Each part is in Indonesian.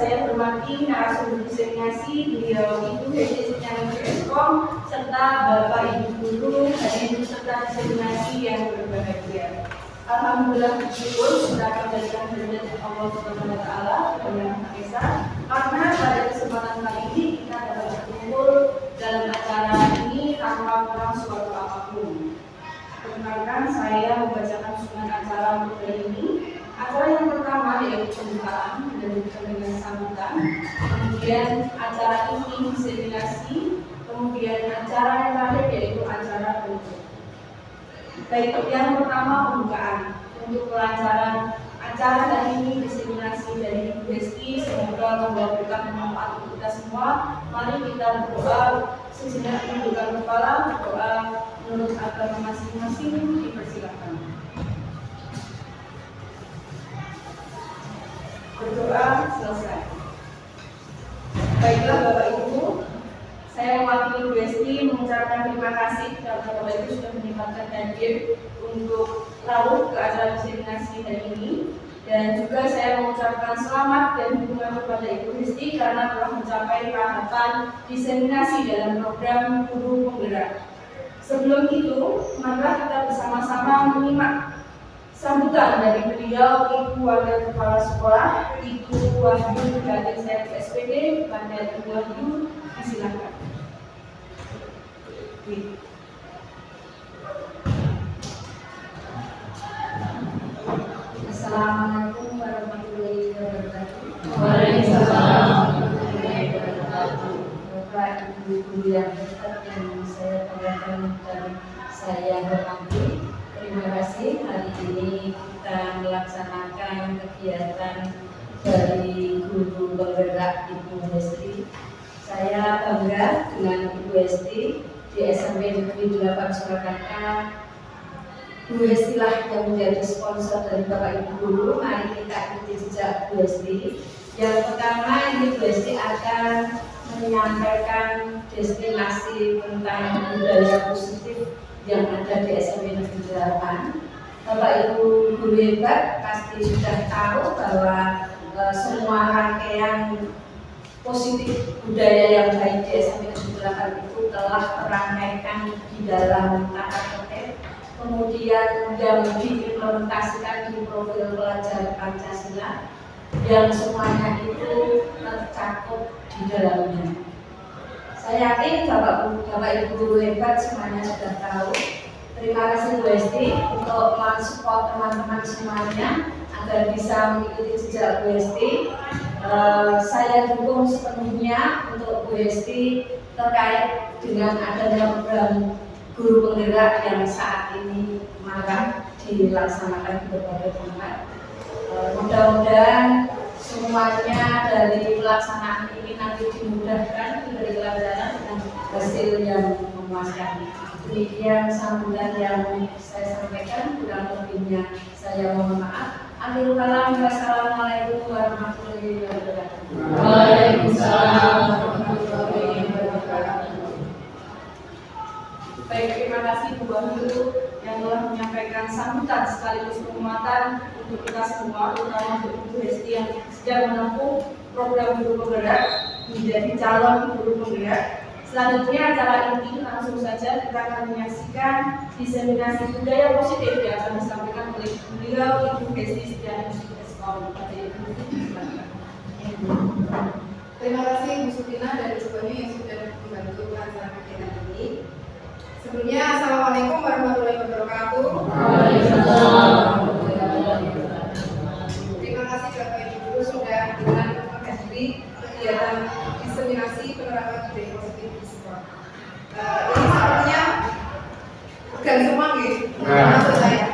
saya hormati narasumber diseminasi, beliau Ibu Hesti Eskom, serta Bapak Ibu Guru, hadirin peserta diseminasi yang berbahagia. Alhamdulillah bersyukur kita kembalikan berkat Allah Subhanahu wa taala kepada Yang Maha Esa, karena pada kesempatan kali ini kita dapat berkumpul dalam acara ini tanpa kurang suatu apapun. Perkenalkan, saya membacakan susunan acara untuk hari ini. Acara yang pertama yaitu pembukaan dan dengan sambutan, kemudian acara ini diseminasi, kemudian acara yang terakhir yaitu acara penutup. Baik, yang pertama pembukaan. Untuk kelancaran acara hari ini diseminasi dari Ibu Hesti, semoga membawa berkah manfaat untuk kita semua. Mari kita berdoa sejenak, menundukkan kepala, berdoa menurut agama masing-masing, dipersilakan. Berdoa selesai. Baiklah Bapak Ibu, saya mewakili Bu Hesti mengucapkan terima kasih karena Bapak Ibu sudah menyempatkan hadir untuk rawuh ke acara diseminasi hari ini, dan juga saya mengucapkan selamat dan dukungan kepada Ibu Hesti karena telah mencapai tahapan diseminasi dalam program Guru Penggerak. Sebelum itu, mari kita bersama-sama menyimak sambutan dari beliau Ibu Wakil Kepala Sekolah, Ibu Wahyu Gading Seri SPD. Kepada Ibu Wahyu, silakan. Assalamualaikum warahmatullahi wabarakatuh. Waalaikumsalam warahmatullahi wabarakatuh. Bapak Ibu Guru yang saya banggakan dan saya hormati, terima kasih hari ini kita melaksanakan kegiatan dari Guru Penggerak Ibu Hesti. Saya bangga dengan Ibu Hesti di SMP Negeri 8 Surakarta. Bu Hesti lah yang menjadi sponsor dari Bapak Ibu Guru. Mari kita ikuti jejak Bu Hesti. Yang pertama, ini Bu Hesti akan menyampaikan destinasi tentang budaya positif yang ada di SMP Negeri 8. Bapak Ibu Guru hebat pasti sudah tahu bahwa semua rangkaian positif budaya yang baik di SMP Negeri 8 itu telah terangkaikan di dalam tata tertib, kemudian yang diimplementasikan di profil pelajar Pancasila, yang semuanya itu tercakup di dalamnya. Saya yakin Bapak Ibu Guru hebat semuanya sudah tahu. Terima kasih Bu Hesti untuk mensupport teman-teman semuanya agar bisa mengikuti jejak Bu Hesti. Saya dukung sepenuhnya untuk Bu Hesti terkait dengan adanya program Guru Penggerak yang saat ini marak dilaksanakan di berbagai tempat. Mudah-mudahan semuanya dari pelaksanaan ini nanti dimudahkan, diberi kelancaran dan hasil yang memuaskan. Demikian sambutan yang saya sampaikan, kurang lebihnya saya mohon maaf. Akhirul kalam, wassalamualaikum warahmatullahi wabarakatuh. Waalaikumsalam warahmatullahi wabarakatuh. Baik, terima kasih Bu Wahyu yang telah menyampaikan sambutan sekaligus penguatan untuk kita semua, terutama untuk Ibu Hesti yang sedang menempuh program Guru Penggerak menjadi calon Guru Penggerak. Selanjutnya acara ini langsung saja kita akan menyaksikan diseminasi budaya positif yang akan disampaikan oleh beliau Ibu Hesti Eskom. Terima kasih Bu Sutina dan Bu Wahyu yang sudah membantu acara kegiatan ini. Sebelumnya, Assalamualaikum warahmatullahi wabarakatuh. Terima kasih Bapak Ibu Guru sudah dengan menghadiri kegiatan diseminasi penerapan budaya positif di sekolah. Ini sepertinya bukan semua gitu, maksud saya.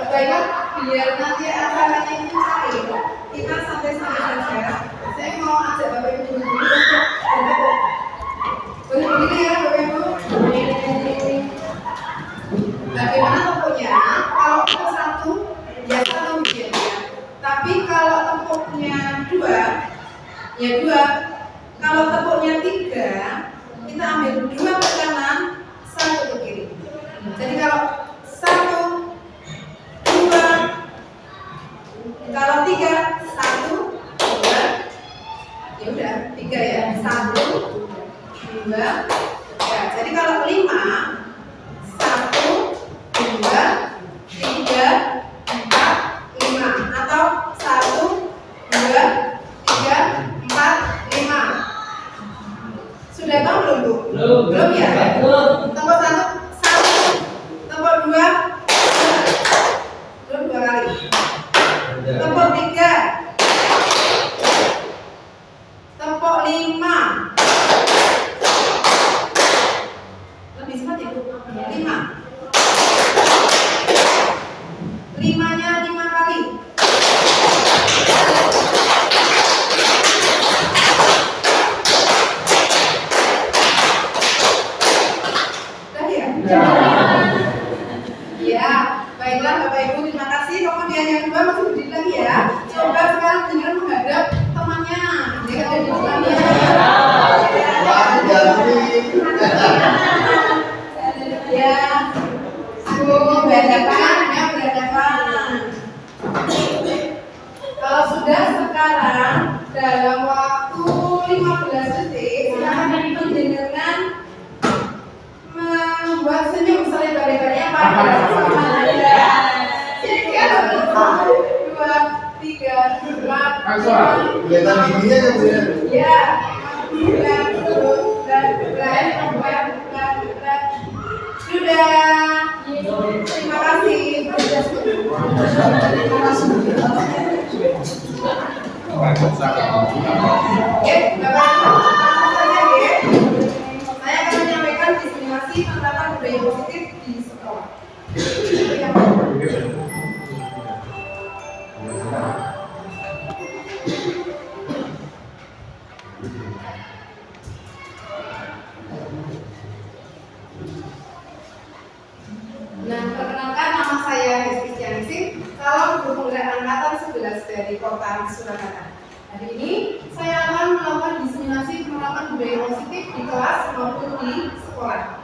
Baiklah, biar nanti acaranya ini cair, kita santai-santai saja. Saya mau ajak Bapak Ibu Guru untuk berdiri ya Bapak Ibu. Bagaimana tepuknya? Kalau tepuk satu, ya satu bijinya. Tapi kalau tepuknya dua, ya dua. Kalau tepuknya tiga, kita ambil dua ke kanan, satu ke kiri. Jadi kalau satu, dua, kalau tiga, satu, dua, 3 ya. 1, 2, 3. Jadi kalau 5, 1, 2, 3, 4, 5 atau 1, 2, 3, 4, 5. Sudah tahu belum Bu? Belum ya? Tempat 1, tempat 2, belum 2 kali. Tempat 3, tempat 5. Lebih cepat ya Bu? 5. 5-nya 5 kali. Udah ya? Ya, baiklah Bapak Ibu, terima kasih. Kemudian yang kedua masih berdiri lagi ya. Coba sekarang dengan menghadap temannya. Dia ada di depannya. Ya, berhadapan, ya berhadapan. Kalau sudah sekarang dalam waktu 15 detik, silakan mendengarkan membuat senyum selebar-lebarnya pada dua, tiga, empat, Kelihatan giginya kan Bu ya? ya, sudah. Terima kasih. Oke, Bapak, saja ya. Saya akan menyampaikan diskriminasi penerapan budaya positif di sekolah. Nah, perkenalkan nama saya Hesti Cianingsih, calon guru penggerak angkatan 11 dari Kota Surakarta. Hari ini saya akan melakukan diseminasi penerapan budaya positif di kelas maupun di sekolah.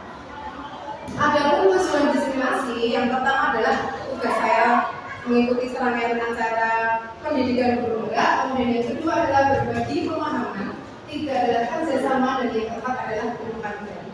Adapun tujuan diseminasi, yang pertama adalah tugas saya mengikuti serangkaian acara pendidikan guru penggerak, kemudian yang kedua adalah berbagi pemahaman, tiga adalah kerjasama, dan yang keempat adalah perubahan budaya.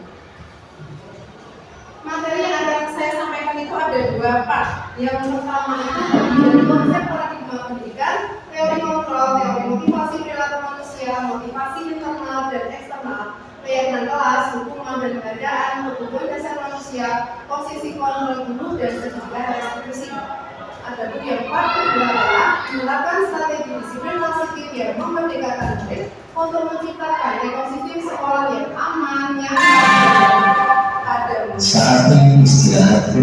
Materi yang akan saya sampaikan itu ada 2 part. Yang pertama itu dari konsep paradigma pendidikan, teori kontrol, teori motivasi perilaku manusia, motivasi internal dan eksternal, keyakinan kelas, hukuman dan keadaan, kebutuhan dasar manusia, posisi kontrol guru dan sejumlah restitusi. Adapun yang part kedua adalah menerapkan strategi disiplin positif yang memerdekakan murid untuk menciptakan ekosistem sekolah yang aman, nyaman, adem. Saatnya istirahat.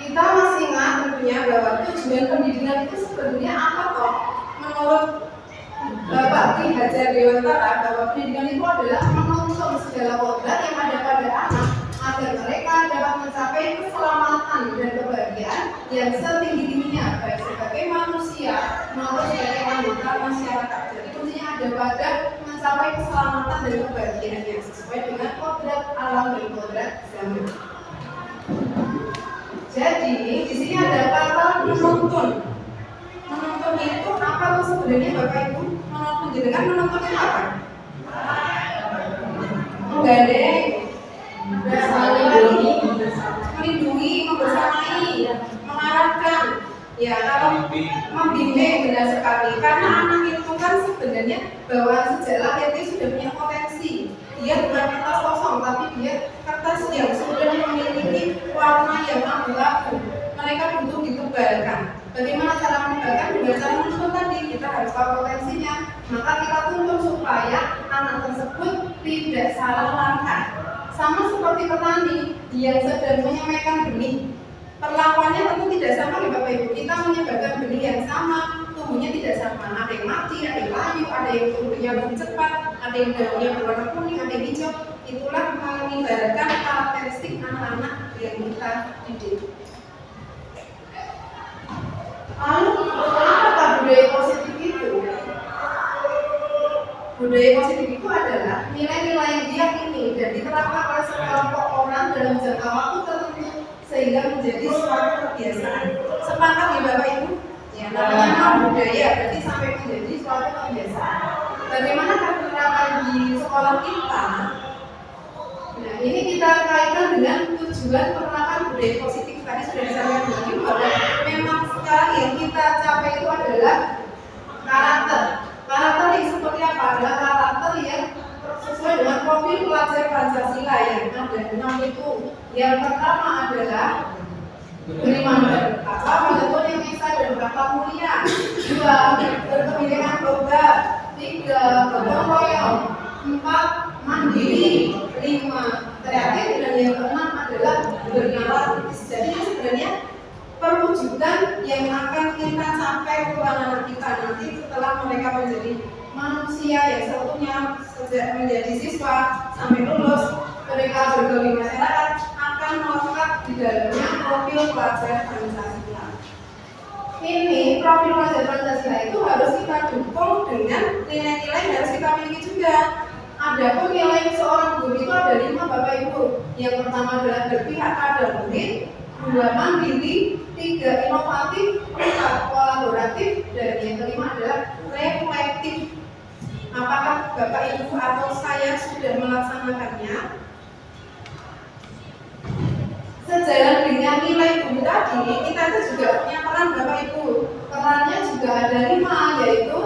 Kita masih ingat tentunya bahwa tujuan pendidikan itu sebenarnya apa toh? Menurut Bapak Ki Hajar Dewantara, bahwa pendidikan itu adalah menuntun segala kodrat yang ada pada anak agar mereka dapat mencapai keselamatan dan kebahagiaan yang setinggi-tingginya baik sebagai manusia maupun sebagai anggota masyarakat. Jadi kuncinya ada pada mencapai keselamatan dan kebahagiaan yang sesuai dengan kodrat alam dan kodrat zaman. Jadi di sini ada kata menuntun. Menuntun itu apa tuh sebenarnya Bapak Ibu? Menuntun jenengan menuntun itu apa? Menggandeng, melindungi, membersamai, mengarahkan. Ya, kalau membimbing benar sekali. Karena anak itu kan sebenarnya bawaan sejak lahir dia sudah punya potensi. Dia bukan kertas kosong, tapi dia kertas yang sudah memiliki warna yang abu-abu. Mereka butuh ditebalkan. Bagaimana cara menebalkan? Dengan cara menuntun tadi, kita harus tahu potensinya. Maka kita tuntun supaya anak tersebut tidak salah langkah. Sama seperti petani yang sedang menyampaikan benih. Perlakuannya tentu tidak sama nih Bapak Ibu. Kita menyebarkan benih yang sama, tumbuhnya tidak sama. Ada yang mati, ada yang layu, ada yang tumbuhnya lebih cepat, ada yang daunnya berwarna kuning, ada yang hijau. Itulah mengibaratkan karakteristik anak-anak yang kita didik. Lalu, apakah budaya positif itu? Budaya positif itu adalah nilai-nilai yang diyakini dan diterapkan oleh sekelompok orang dalam jangka waktu tertentu sehingga menjadi suatu kebiasaan. Sepakat ya Bapak Ibu? Ya, namanya budaya berarti sampai menjadi suatu kebiasaan. Bagaimana penerapan di sekolah kita? Nah, ini kita kaitkan dengan tujuan penerapan budaya positif. Tadi sudah disampaikan lagi bahwa memang sekarang yang kita capai itu adalah karakter. Karakter yang seperti apa? Adalah karakter yang sesuai dengan profil pelajar Pancasila yang ada 6 itu. Yang pertama adalah beriman dan bertakwa, menuntut yang esa dan berakhlak mulia. 2. Berpendidikan tobat. 3. Gotong royong. 4. Mandiri. 5. Kreatif. Dan yang keenam adalah bernalar kritis. Jadi sebenarnya perwujudan yang akan kita capai untuk anak-anak kita nanti setelah mereka menjadi manusia yang seutuhnya sejak menjadi siswa sampai lulus, mereka bergaul di masyarakat akan melekat di dalamnya profil pelajar Pancasila. Ini profil pelajar Pancasila itu harus kita dukung dengan nilai-nilai yang harus kita miliki juga. Adapun nilai seorang guru itu ada 5 Bapak Ibu. Yang pertama adalah berpihak pada murid, 2. Mandiri, 3. Inovatif, 4. Kolaboratif, dan yang kelima adalah reflektif. Apakah Bapak Ibu atau saya sudah melaksanakannya? Sejalan dengan nilai guru tadi, kita itu juga punya peran Bapak Ibu. Perannya juga ada 5, yaitu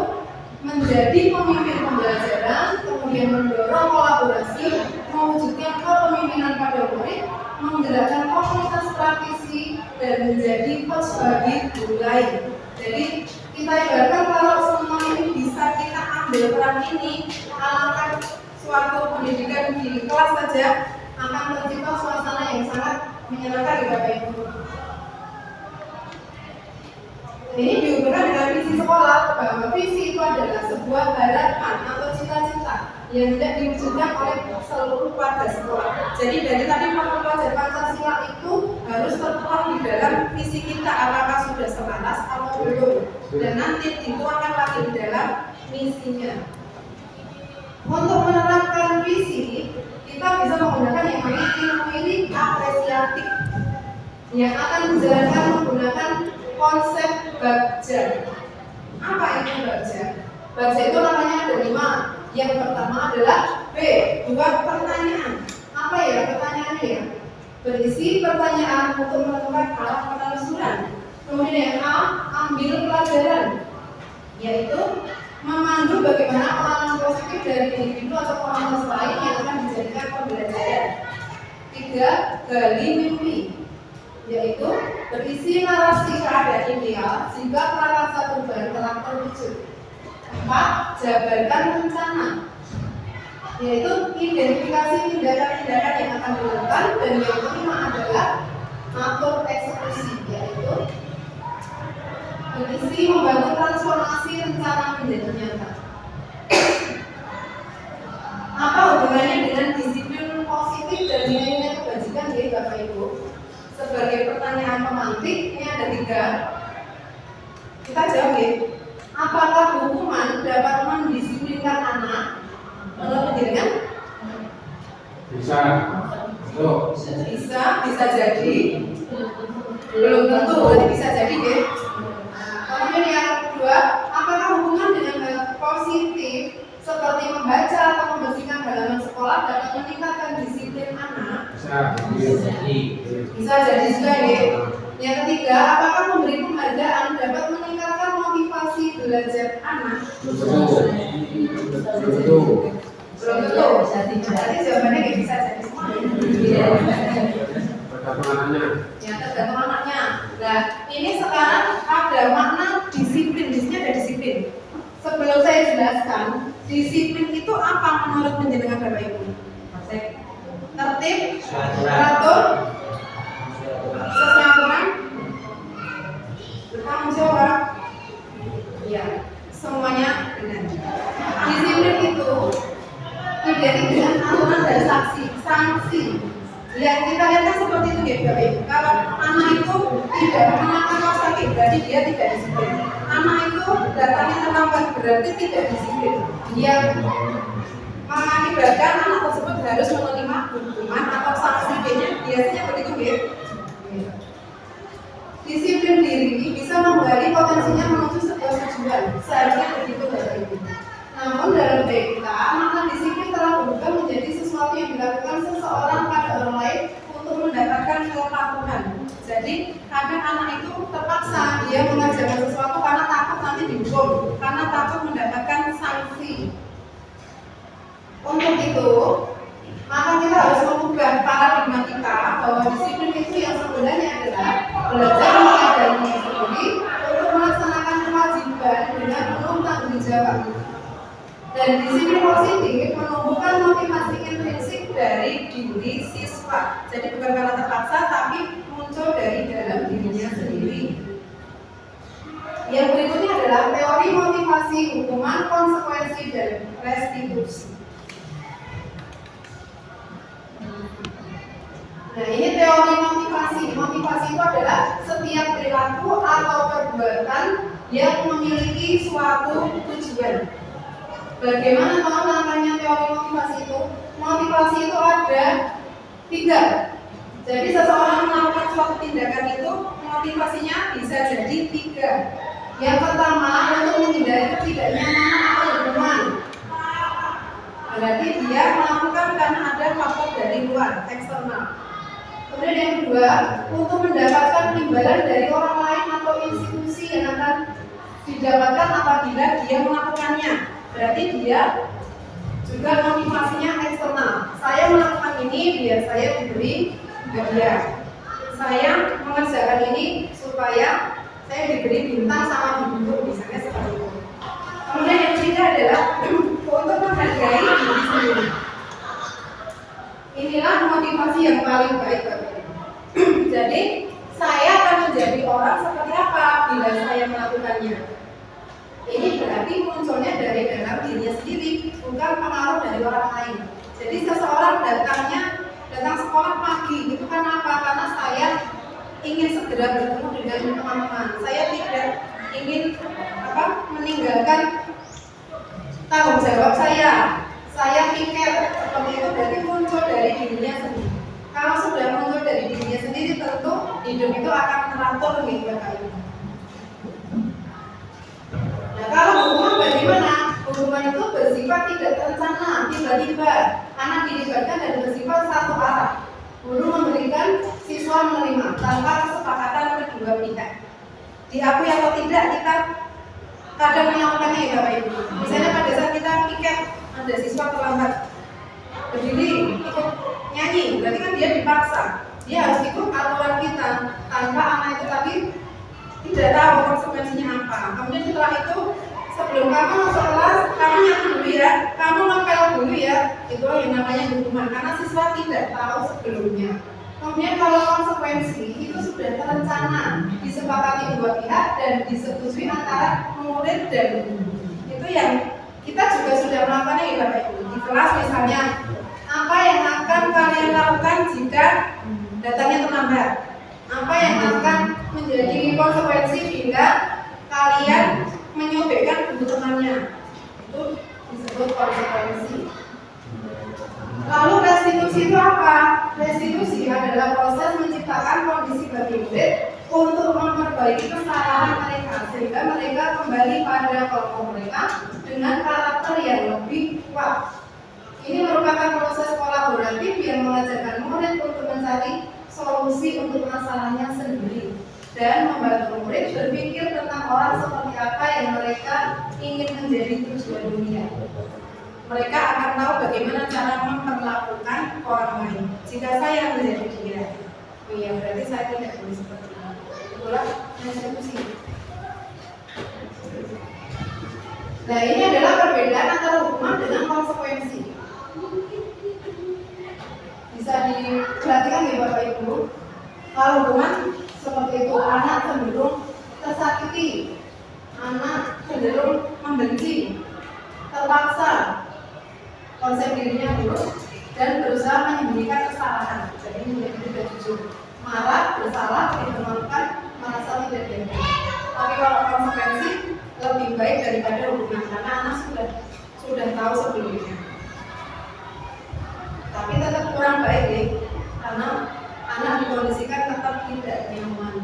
menjadi pemimpin pembelajaran, kemudian mendorong kolaborasi, mewujudkan kepemimpinan pada murid, menggerakkan komunitas praktisi, dan menjadi coach bagi guru lain. Jadi kita ibaratkan kalau semua ini bisa kita ambil peran ini, alangkah suatu pendidikan di kelas saja akan tercipta suasana yang sangat menyenangkan di Bapak Ibu. Ini dihubungkan dengan visi sekolah, bahwa visi itu adalah sebuah harapan atau cita-cita yang tidak diwujudkan oleh seluruh warga sekolah. Jadi dari tadi profil pelajar Pancasila itu harus tertuang di dalam visi kita, apakah sudah selaras atau belum, dan nanti dituangkan lagi di dalam misinya. Untuk menerapkan visi, kita bisa menggunakan yang namanya ilmu apresiatif yang akan dijalankan menggunakan konsep Bagja. Apa itu Bagja? Bagja itu namanya ada 5. Yang pertama adalah B, buat pertanyaan. Apa ya pertanyaannya ya? Berisi pertanyaan untuk menentukan arah penelusuran. Kemudian yang A, ambil pelajaran, yaitu memandu bagaimana pengalaman positif dari individu atau komunitas lain yang akan dijadikan pembelajaran. 3, gali mimpi, yaitu berisi narasi keadaan ideal jika prakarsa perubahan telah terwujud. 4, jabarkan rencana, yaitu identifikasi tindakan-tindakan yang akan dilakukan. Dan yang kelima adalah atur eksekusi, yaitu berisi membantu transformasi rencana menjadi nyata. Apa hubungannya dengan disiplin positif dan nilai-nilai kebajikan ya Bapak Ibu? Sebagai pertanyaan pemantik, ini ada 3. Kita jawab ya. Apakah hukuman dapat mendisiplinkan anak? Menurut penjelasan? Bisa. Betul. Bisa jadi. Belum tentu, berarti bisa jadi ya. Kemudian yang kedua, apakah hubungan dengan hal positif seperti membaca atau membersihkan halaman sekolah dapat meningkatkan disiplin anak? Bisa jadi. Bisa jadi juga ya. Yang ketiga, apakah memberi penghargaan dapat meningkatkan motivasi belajar anak? Betul. Belum tentu. Jadi jawabannya nggak bisa jadi semua. Tergantung anaknya. Ya, tergantung anaknya. Nah, ini sekarang ada makna disiplin. Di sini ada disiplin. Sebelum saya jelaskan, disiplin itu apa menurut penjelasan Bapak Ibu? Tertib, teratur, sesuai aturan, bertanggung jawab. Ya, semuanya benar. Disiplin itu identik dengan aturan dan sanksi. Yang kita lihat kan seperti itu ya Bapak Ibu. Kalau anak itu tidak mengenakan kaos kaki berarti dia tidak disiplin. Anak itu datangnya terlambat berarti tidak disiplin. Dia mengakibatkan anak tersebut harus menerima hukuman atau sanksi. Biasanya begitu ya. Disiplin disiplin diri bisa menggali potensinya menuju sebuah tujuan. Seharusnya begitu Bapak Ibu. Namun dalam budaya kita, makna disiplin telah berubah menjadi sesuatu yang dilakukan seseorang pada orang lain untuk mendapatkan kepatuhan. Jadi kadang anak itu terpaksa dia mengerjakan sesuatu karena takut nanti dihukum, karena takut mendapatkan sanksi. Untuk itu, maka kita harus mengubah paradigma kita bahwa disiplin itu yang sebenarnya adalah belajar menyadari diri sendiri untuk melaksanakan kewajiban dengan penuh tanggung jawab. Dan disiplin positif menumbuhkan motivasi intrinsik dari diri siswa. Jadi bukan karena terpaksa, tapi muncul dari dalam dirinya sendiri. Yang berikutnya adalah teori motivasi, hukuman, konsekuensi, dan restitusi. Nah, ini teori motivasi. Motivasi itu adalah setiap perilaku atau perbuatan yang memiliki suatu tujuan. Bagaimana kalau namanya teori motivasi itu? Motivasi itu ada 3. Jadi seseorang melakukan suatu tindakan itu motivasinya bisa jadi 3. Yang pertama, untuk menghindari ketidaknyamanan atau hukuman. Berarti dia melakukan karena ada faktor dari luar, eksternal. Kemudian yang kedua, untuk mendapatkan imbalan dari orang lain atau institusi yang akan didapatkan apabila dia melakukannya. Berarti dia juga motivasinya eksternal. Saya melakukan ini biar saya diberi hadiah. Saya mengerjakan ini supaya saya diberi bintang sama dibutuh, misalnya seperti itu. Kemudian yang ketiga adalah untuk menghargai diri sendiri. Inilah motivasi yang paling baik bagi Jadi saya akan menjadi orang seperti apa bila saya melakukannya. Ini berarti munculnya dari dalam dirinya sendiri, bukan pengaruh dari orang lain. Jadi seseorang datang sekolah pagi itu kan apa? Karena saya ingin segera bertemu dengan teman-teman. Saya tidak ingin meninggalkan tanggung jawab saya. Saya pikir seperti itu, berarti muncul dari dirinya sendiri. Kalau sudah muncul dari dirinya sendiri, tentu hidup itu akan teratur gitu Bapak Ibu. Nah, kalau hukuman bagaimana? Hukuman itu bersifat tidak terencana, tiba-tiba anak dilibatkan dan bersifat satu arah. Guru memberikan, siswa menerima tanpa kesepakatan kedua pihak. Diakui atau tidak, kita kadang melakukannya ya Bapak Ibu. Misalnya pada saat kita piket, ada siswa terlambat berdiri ikut nyanyi, berarti kan dia dipaksa, dia harus ikut aturan kita tanpa anak itu tadi tidak tahu konsekuensinya apa. Kemudian setelah itu, sebelum kamu masuk kelas, kamu nyanyi dulu ya, kamu ngepel dulu ya, itu yang namanya hukuman karena siswa tidak tahu sebelumnya. Kemudian kalau konsekuensi itu sudah terencana, disepakati dua pihak dan disetujui antara murid dan guru. Itu yang kita juga sudah melakukannya ya Bapak Ibu. Di kelas misalnya, apa yang akan kalian lakukan jika datanya terlambat? Apa yang akan menjadi konsekuensi bila kalian menyobekkan kebutuhannya? Itu disebut konsekuensi. Lalu restitusi itu apa? Restitusi adalah proses menciptakan kondisi bagi murid untuk memperbaiki kesalahan mereka sehingga mereka kembali pada kelompok mereka dengan karakter yang lebih kuat. Ini merupakan proses kolaboratif yang mengajarkan murid untuk mencari solusi untuk masalahnya sendiri dan membantu murid berpikir tentang orang seperti apa yang mereka ingin menjadi tujuan dunia. Mereka akan tahu bagaimana cara memperlakukan orang lain. Jika saya menjadi dia, oh iya berarti saya tidak boleh seperti itu. Itulah restitusi. Nah, ini adalah perbedaan antara hukuman dengan konsekuensi. Bisa diperhatikan ya Bapak Ibu. Kalau hukuman seperti itu, anak cenderung tersakiti, anak cenderung membenci, terpaksa, konsep dirinya buruk dan berusaha menyembunyikan kesalahan. Jadi menjadi tidak jujur, marah, bersalah, tidak melakukan, merasa tidak dianggap. Tapi kalau konsekuensi lebih baik daripada hukuman karena anak sudah tahu sebelumnya. Tapi tetap kurang baik ya, karena anak dikondisikan tetap tidak nyaman.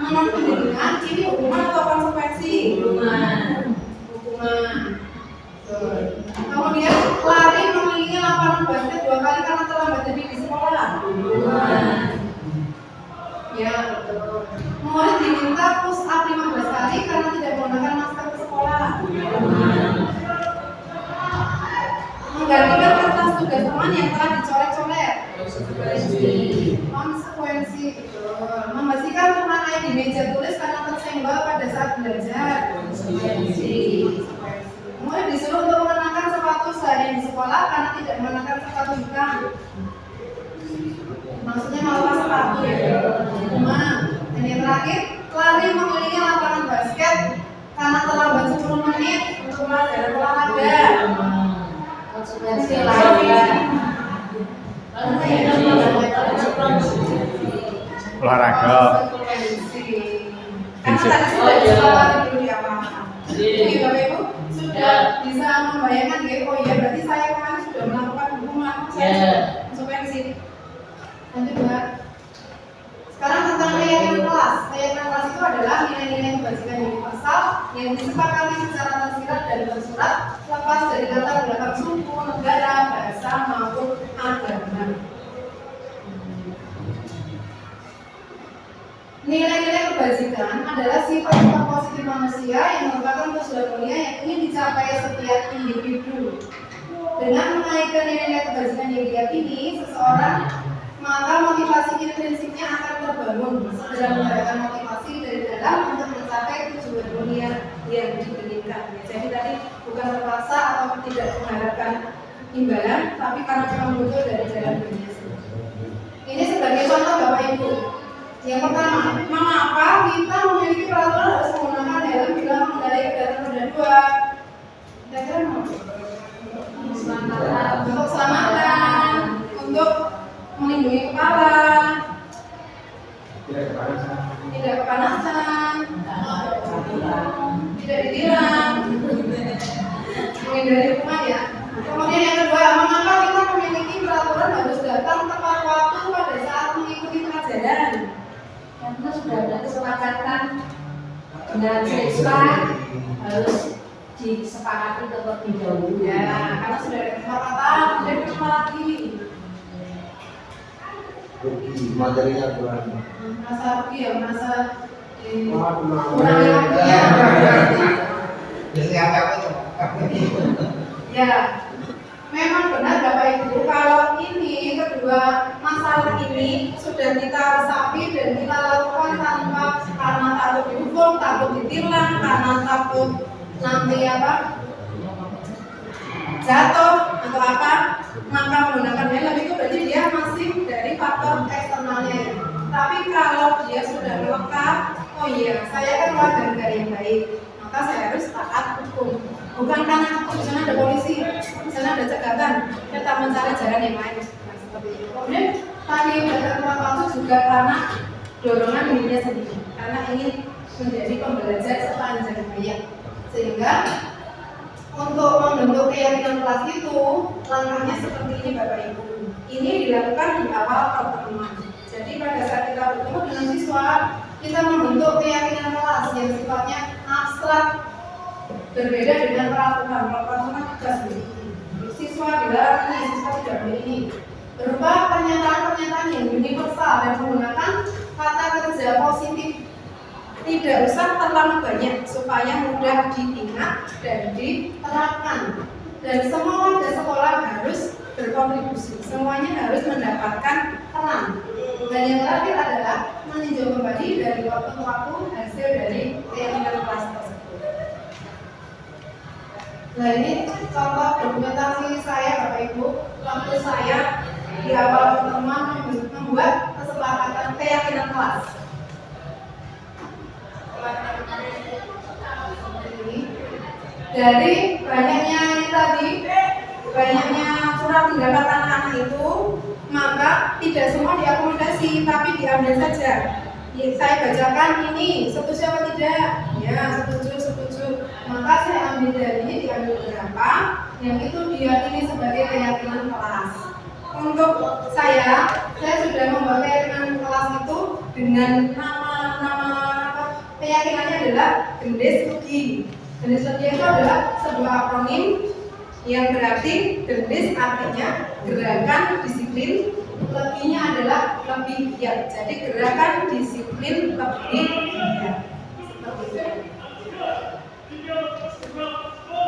pendidikan ini hukuman atau konsekuensi? Hukuman. Kemudian lari mengelilingi lapangan basket 2 kali karena terlambat jadi di sekolah. Ya, betul. Murid diminta push up 15 kali karena tidak menggunakan masker ke sekolah. Menggantikan kertas tugas teman yang telah dicoret-coret. Konsekuensi, betul. Membersihkan teman lain di meja tulis karena tersenggol pada saat belajar. Konsekuensi. Murid disuruh untuk mengenakan sepatu seharian di sekolah karena tidak mengenakan sepatu hitam. Maksudnya melepas sepatu ya. Dan yang terakhir, lari mengelilingi lapangan basket karena terlambat 10 menit untuk pelajaran olahraga. Konsekuensi lain. Olahraga. Karena tadi sudah disepakati dulu di awal. Jadi Bapak Ibu sudah bisa membayangkan ya, oh iya berarti saya kemarin sudah melakukan hukuman konsekuensi. Lanjut Mbak. Sekarang tentang keyakinan kelas. Keyakinan kelas itu adalah nilai-nilai kebajikan universal yang disepakati secara tersirat dan tersurat lepas dari latar belakang suku, negara, bahasa maupun agama. Nilai-nilai kebajikan adalah sifat-sifat positif manusia yang merupakan tujuan mulia yang ingin dicapai setiap individu. Dengan mengaitkan nilai-nilai kebajikan yang diyakini seseorang, maka motivasi intrinsipnya akan terbangun, segera menggerakkan motivasi dari dalam untuk mencapai tujuan mulia yang diinginkan. Jadi tadi bukan terpaksa atau tidak mengharapkan imbalan, tapi karena memang butuh dari dalam dirinya sendiri. Ini sebagai contoh Bapak Ibu. Yang pertama, mengapa kita memiliki peraturan harus menggunakan helm bila mengendarai kendaraan roda 2? Kira-kira untuk keselamatan, untuk melindungi kepala, tidak kepanasan, tidak ditilang, menghindari kuman ya. Kemudian yang kedua, mengapa kita memiliki peraturan harus datang tepat waktu pada saat mengikuti pelajaran? Karena sudah ada kesepakatan dengan siswa harus disepakati terlebih dahulu. Ya, karena sudah ada kesepakatan, tidak berapa lagi. Rugi materinya kurang. Merasa rugi ya, merasa Kurang ya. Biasanya apa tuh? Ya, memang benar Bapak Ibu, kalau ini kedua masalah ini sudah kita resapi dan kita lakukan tanpa karena takut dihukum, takut ditilang, karena takut nanti jatuh atau apa, maka menggunakan helm itu berarti dia masih dari faktor eksternalnya. Tapi kalau dia sudah melekat, oh iya saya kan warga negara yang baik, maka saya harus taat hukum. Bukan karena di sana ada polisi, di sana ada cegatan, kita mencari jalan yang lain. Nah, seperti itu. Kemudian tadi belajar tepat waktu juga karena dorongan dirinya sendiri, karena ingin menjadi pembelajar sepanjang hayat. Sehingga untuk membentuk keyakinan kelas itu langkahnya seperti ini Bapak Ibu. Ini dilakukan di awal pertemuan. Jadi pada saat kita bertemu dengan siswa, kita membentuk keyakinan kelas yang sifatnya abstrak, berbeda dengan peraturan tugas ini. Siswa dilarang ini, siswa tidak boleh ini. Berupa pernyataan-pernyataan yang universal dan menggunakan kata kerja positif. Tidak usah terlalu banyak supaya mudah diingat dan diterapkan. Dan semua warga sekolah harus berkontribusi. Semuanya harus mendapatkan peran. Dan yang terakhir adalah meninjau kembali dari waktu ke waktu hasil dari keyakinan kelas tersebut. Nah ini contoh dokumentasi saya Bapak Ibu, waktu saya di awal pertemuan membuat kesepakatan keyakinan kelas. Dari banyaknya ini tadi, banyaknya surat pendapat anak-anak itu, maka tidak semua diakomodasi, tapi diambil saja. Saya bacakan ini, setuju apa tidak? Ya, setuju. Maka saya ambil dari ini, diambil beberapa, yang itu diyakini sebagai keyakinan kelas. Untuk saya sudah membuat keyakinan kelas itu dengan nama keyakinannya adalah gendis legi. Gendis legi itu adalah sebuah akronim yang berarti gendis artinya gerakan disiplin, leginya adalah lebih giat. Jadi gerakan disiplin lebih giat.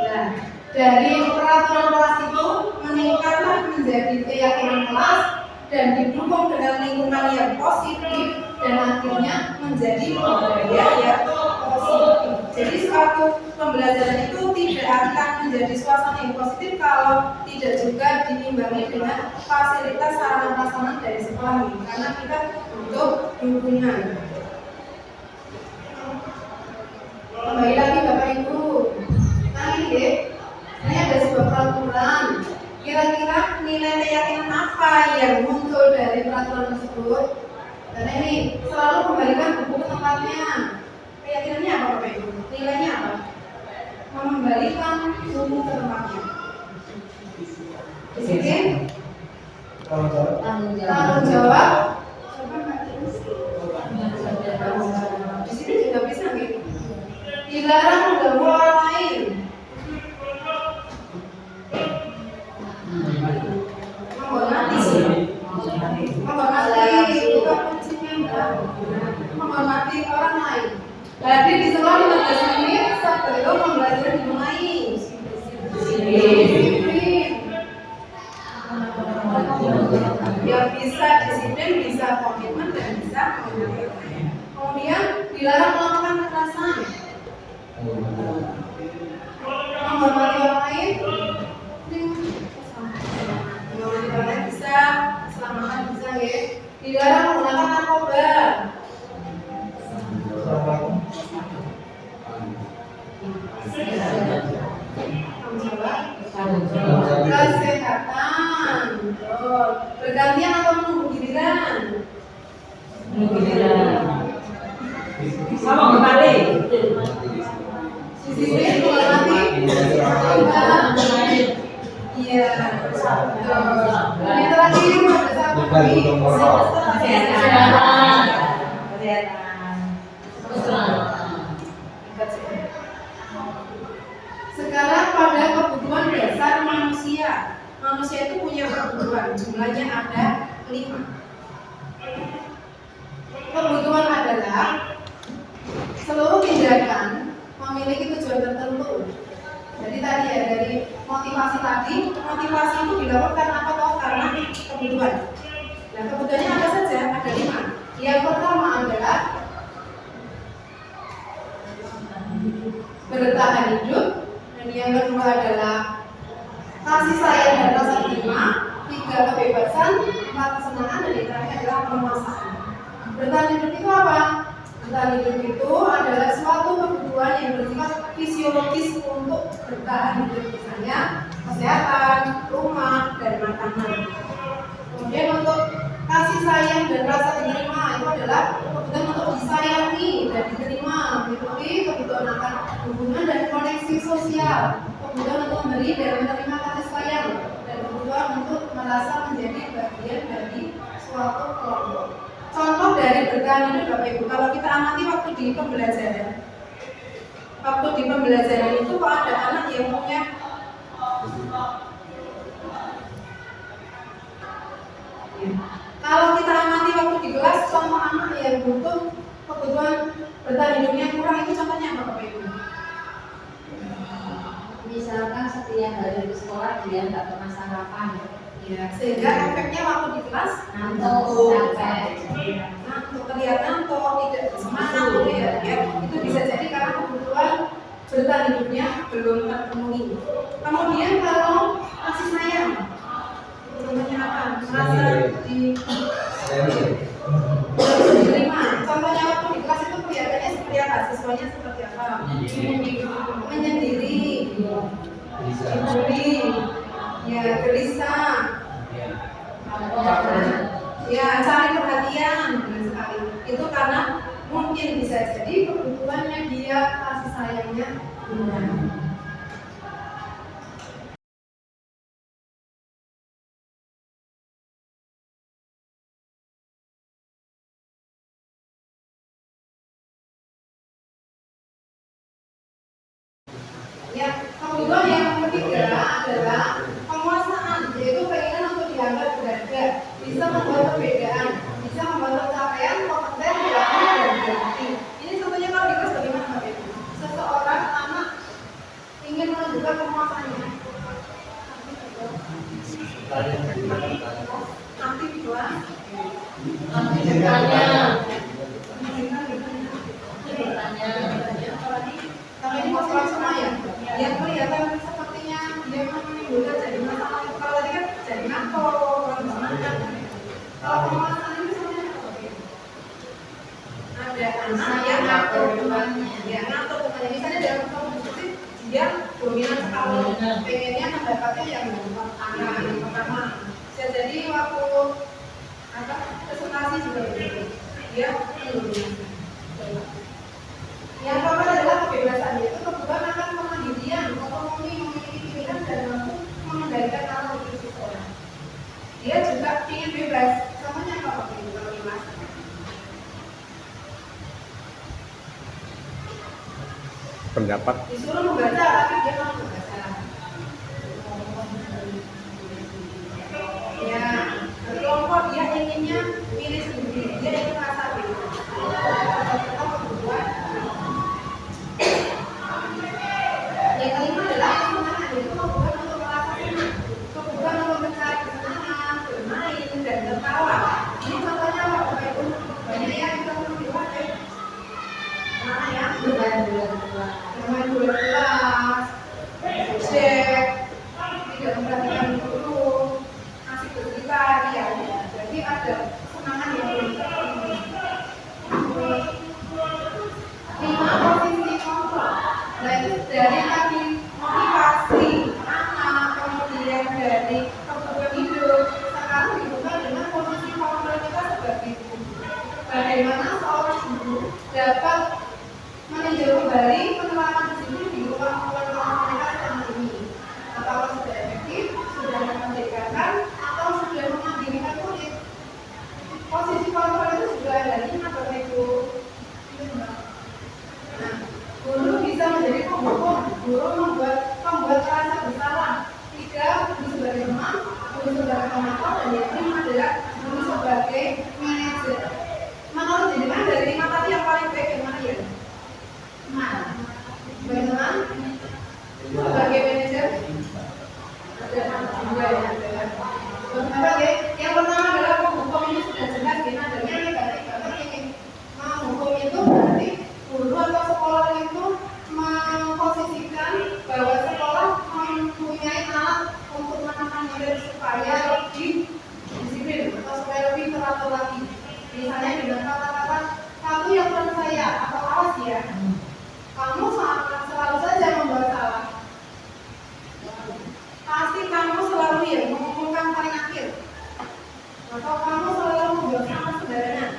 Nah, dari peraturan kelas itu meningkatlah menjadi keyakinan kelas dan didukung dengan lingkungan yang positif dan akhirnya menjadi budaya yang positif. Jadi suatu pembelajaran itu tidak akan menjadi suasana yang positif kalau tidak juga diimbangi dengan fasilitas sarana prasarana dari sekolah ini, karena kita butuh dukungan. Kembali lagi Bapak Ibu, nah ini ada sebuah peraturan. Kira-kira nilai keyakinan apa yang muncul dari peraturan tersebut? Dan ini selalu kembalikan buku ke tempatnya. Keyakinannya apa Bapak Ibu? Nilainya apa? Mengembalikan buku ke tempatnya. Disiplin, tanggung jawab. Disiplin juga bisa gitu. Dilarang mengganggu orang lain. Menghormati orang lain. Hadir di sekolah 15 menit sebelum pembelajaran dimulai. Disiplin. Yang bisa disiplin, bisa komitmen, dan bisa mengerti. Kemudian dilarang melakukan kekerasan. Menghormati orang lain. Menghormati orang lain bisa, keselamatan bisa ya. Dilarang menggunakan narkoba. Kesehatan. Bergantian atau menunggu giliran? Sama kembali. Disiplin, menghormati. Iya. Ini terakhir pada saat ini. Sekarang pada kebutuhan dasar manusia. Manusia itu punya kebutuhan, jumlahnya ada 5. Kebutuhan adalah seluruh tindakan memiliki tujuan tertentu. Jadi tadi ya, dari motivasi tadi, motivasi itu dilakukan apa toh karena kebutuhan. Nah, kebutuhannya apa saja? Ada 5. Yang pertama adalah bertahan hidup, dan yang kedua adalah kasih sayang dan rasa terima, 3 kebebasan, 4 kesenangan, dan yang terakhir adalah permasalahan. Bertahan hidup itu apa? Bertahan hidup itu adalah suatu kebutuhan yang bersifat fisiologis untuk bertahan hidup, misalnya kesehatan, rumah, dan makanan. Kemudian untuk kasih sayang dan rasa diterima itu adalah kebutuhan untuk disayangi dan diterima, meliputi kebutuhan akan hubungan dan koneksi sosial, kebutuhan untuk memberi dan menerima kasih sayang, dan kebutuhan untuk merasa menjadi bagian dari suatu kelompok. Contoh dari bertahan hidup Bapak Ibu, kalau kita amati waktu di pembelajaran. Waktu di pembelajaran itu kok ada anak yang punya kalau kita amati waktu di kelas, contoh anak yang butuh kebutuhan bertahan hidupnya kurang, itu contohnya apa Bapak Ibu? Misalkan setiap hari di sekolah dia nggak pernah sarapan. Ya, sehingga efeknya waktu di kelas Ngantuk, capek. ngantuk, kelihatan kok tidak bersemangat gitu ya. Itu bisa jadi karena kebutuhan bertahan hidupnya belum terpenuhi. Kemudian kalau kasih sayang, contohnya apa? Merasa diterima. Contohnya waktu di kelas itu kelihatannya seperti apa? Siswanya seperti apa? Menyendiri, dibully, ya gelisah, ya cari perhatian, benar sekali. Itu karena mungkin bisa jadi kebutuhannya dia, kasih sayangnya kurang. Ya, kemudian yang ketiga adalah penguasaan, yaitu keinginan untuk dianggap berharga, bisa membuat perbedaan, bisa membuat pencapaian, kompeten, berani, dan berarti. Ini contohnya kalau di kelas bagaimana Mbak Ibu? Seseorang anak ingin menunjukkan penguasaannya. Nanti di kelas. Kalau ini masalah semua ya, yang kelihatan sepertinya dia menimbulkan jadi masalah. Kalau tadi kan jadi nakal, kalau penguasaan ini sebenarnya apa? Ada anak yang ngatur temannya, ya ngatur temannya. Misalnya dalam kompetisi dia dominan sekali, pengennya mendapatkan yang anak yang pertama. Jadi waktu presentasi juga begitu, dia mendominasi. Yang pertama adalah kebebasan, yaitu kebebasan akan kemandirian, otonomi, memiliki pilihan dan mampu mengendalikan arah hidup seseorang. Dia juga ingin bebas, contohnya apa waktu itu kalau Mas? Pendapat. Disuruh membaca, tapi dia mau membaca. Ya, kelompok dia inginnya pilih sendiri, dia ingin merasa bebas. Yang kelima adalah kesenangan, yaitu kebutuhan untuk merasa senang, kebutuhan untuk mencari kesenangan, bermain dan tertawa. Ini contohnya apa Bapak Ibu? Banyak ya kita menunjukkan mana ya? Bermain bola kelas, cek, tidak memperhatikan guru, asik bercerita, ya. Jadi ada kesenangan yang lebih. 5 posisi kontrol. Nah itu dari tadi motivasi anak, kemudian dari kebutuhan hidup, sekarang dibuka dengan posisi kontrol kita sebagai guru. Bagaimana seorang guru dapat meninjau kembali penerapan disiplin di ruang-ruang mereka selama ini. Apakah sudah efektif, sudah memerdekakan, atau sudah memandirikan murid? Posisi kontrol itu juga ada 5 Bapak Ibu. Nah, guru bisa menjadi penghukum, guru membuat rasa bersalah. 3, guru sebagai teman, guru sebagai pengatur, dan yang kelima adalah guru sebagai manajer. Menurut jenengan dari 5 tadi yang paling baik yang mana ya? Sebagai teman, sebagai manajer, ada ya. Yang pertama adalah penghukum, ini sudah jelas di nadanya negatif. Karena yang menghukum itu berarti guru atau sekolah itu memposisikan bahwa sekolah mempunyai alat untuk menekan murid supaya lebih disiplin atau supaya lebih teratur lagi. Misalnya dengan kata-kata kamu yang percaya atau awas ya, kamu selalu saja membuat salah. Pasti kamu selalu ya mengumpulkan paling akhir, atau kamu selalu membuat salah sembarangan.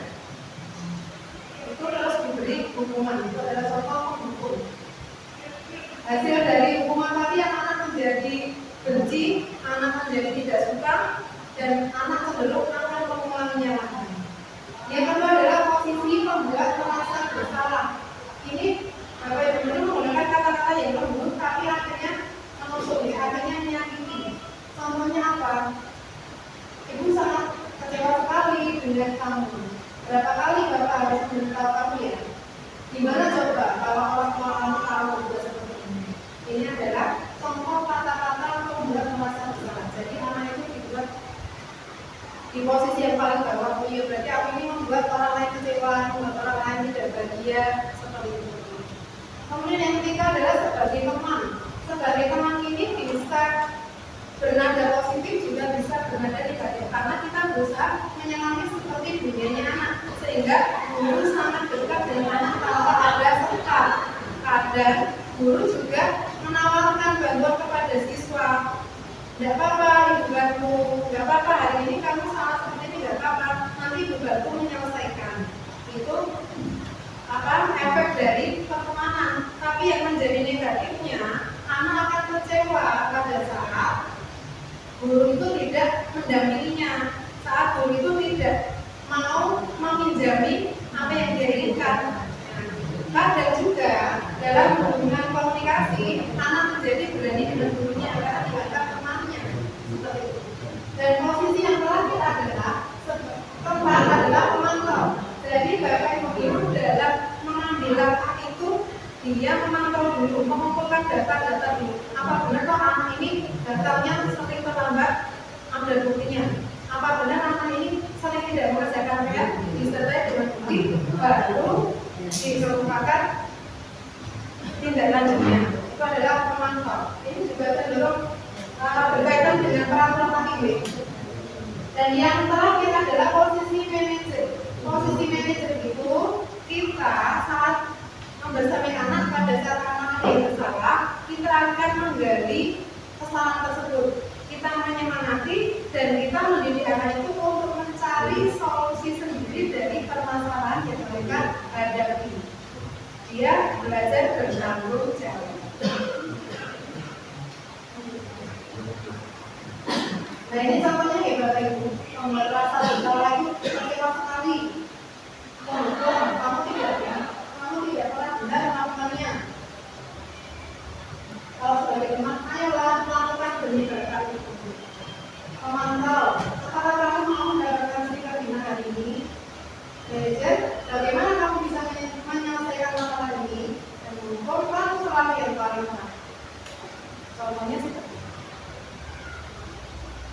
Itu terus diberi hukuman, itu adalah contoh penghukum. Hasil dari hukuman tadi anak menjadi benci, anak menjadi tidak suka, dan anak cenderung akan mengulanginya lagi. Yang kedua adalah posisi membuat merasa bersalah. Ini Bapak Ibu menggunakan kata-kata yang lembut, tapi akhirnya menusuk, akhirnya menyakiti. Contohnya apa? Ibu sangat kecewa sekali dengan kamu. Berapa kali Bapak harus memberitahu kamu ya? Gimana coba kalau orang tua kamu tahu juga seperti ini? Ini adalah contoh kata-kata membuat merasa bersalah. Jadi anak itu dibuat di posisi yang paling bawah. Berarti aku ini membuat orang lain kecewa, membuat orang lain tidak bahagia seperti itu. Kemudian yang ketiga adalah sebagai teman. Sebagai teman ini bisa bernada positif, juga bisa bernada negatif, karena kita berusaha menyenangi seperti dunianya anak, sehingga guru sangat dekat dengan anak tanpa ada sekat. Kadang guru juga menawarkan bantuan kepada siswa. Tidak apa-apa ibu bantu, tidak apa-apa hari ini kamu salah seperti ini, tidak apa-apa, nanti ibu bantu menyelesaikan. Itu efek dari pertemanan. Tapi yang menjadi negatifnya, anak akan kecewa pada saat guru itu tidak mendampinginya, saat guru itu tidak mau meminjami apa yang dia inginkan. Kadang juga dalam hubungan komunikasi, anak dia memantau dulu, mengumpulkan data-data dulu. Apa benar toh anak ini daftarnya sering terlambat? Ada buktinya. Apa benar anak ini sering tidak mengerjakan PR? Disertai dengan bukti, baru dikemukakan tindak lanjutnya. Itu adalah pemantau. Ini juga cenderung berkaitan dengan peraturan IB. Dan yang terakhir adalah posisi manajer. Posisi manajer itu kita saat membersamai anak pada saat anak yang bersalah, kita akan menggali kesalahan tersebut. Kita menyemangati dan kita mendidik anak itu untuk mencari solusi sendiri dari permasalahan yang mereka hadapi. Dia belajar bertanggung jawab. Nah ini contohnya ya Bapak Ibu, nomor rasa bersalah itu kecewa sekali. Kamu tidak pernah benar melakukannya. Kalau sebagai teman, ayolah melakukan demi berkat itu. Pemantau, apakah kamu mau mendapatkan sertifikat bina hari ini? Manajer, bagaimana kamu bisa menyelesaikan masalah ini? Dan mengukur kamu selalu yang paling benar. Contohnya seperti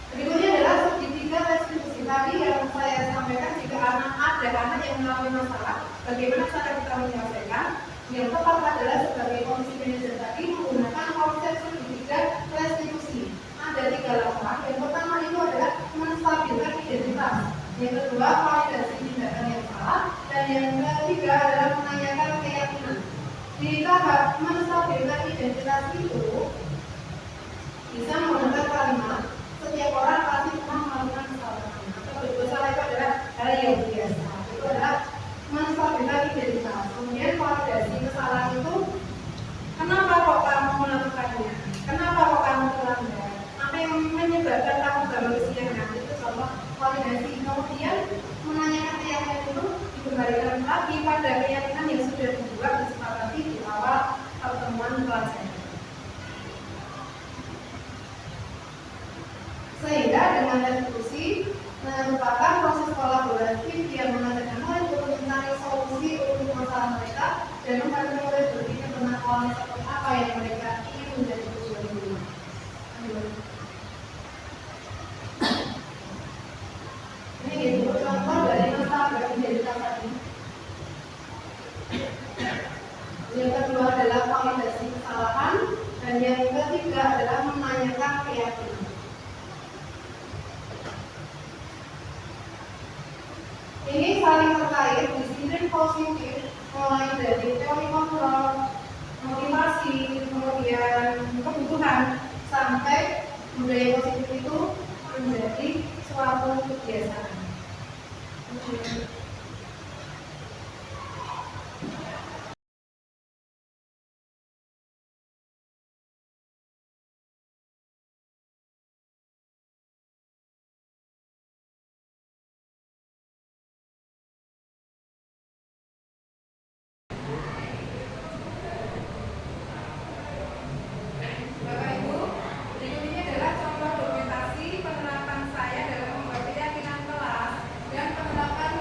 berikutnya adalah sertifikat restitusi tadi yang saya sampaikan. Jika ada anak yang mengalami masalah, bagaimana cara kita menyelesaikan? Yang tepat adalah sebagai komisi manajer tadi menggunakan konsep sertifikat restitusi. Ada 3 langkah. Yang pertama itu adalah menstabilkan identitas. Yang kedua, validasi tindakan yang salah. Dan yang ketiga adalah menanyakan keyakinan. Di tahap menstabilkan identitas itu bisa menggunakan kalimat setiap orang pasti pernah melakukan kesalahan atau berdosa. Itu adalah hal yang biasa. Itu adalah menstabilkan identitas. Kemudian validasi kesalahan itu, kenapa kok kamu melakukannya? Kenapa kok kamu melanggar? Apa yang menyebabkan kamu baru kesiangan? Itu contoh validasi. Kemudian menanyakan keyakinan itu dikembalikan lagi pada keyakinan yang sudah dibuat disepakati di awal pertemuan pelajaran. Sehingga dengan restitusi merupakan proses kolaboratif yang mengadakan mulai untuk mencari solusi untuk masalah mereka dan membantu mereka berpikir tentang awalnya seperti apa yang mereka ingin menjadi tujuan hidup. Ini disebut contoh dari masalah beridentitas tadi. Yang kedua adalah validasi kesalahan dan yang ketiga adalah menanyakan keyakinan. Ini saling terkait, disiplin positif mulai dari teori kontrol, motivasi, kemudian kebutuhan sampai budaya positif itu menjadi suatu kebiasaan. Bapak Ibu, berikut ini adalah contoh dokumentasi penerapan saya dalam membuat keyakinan kelas dan penerapan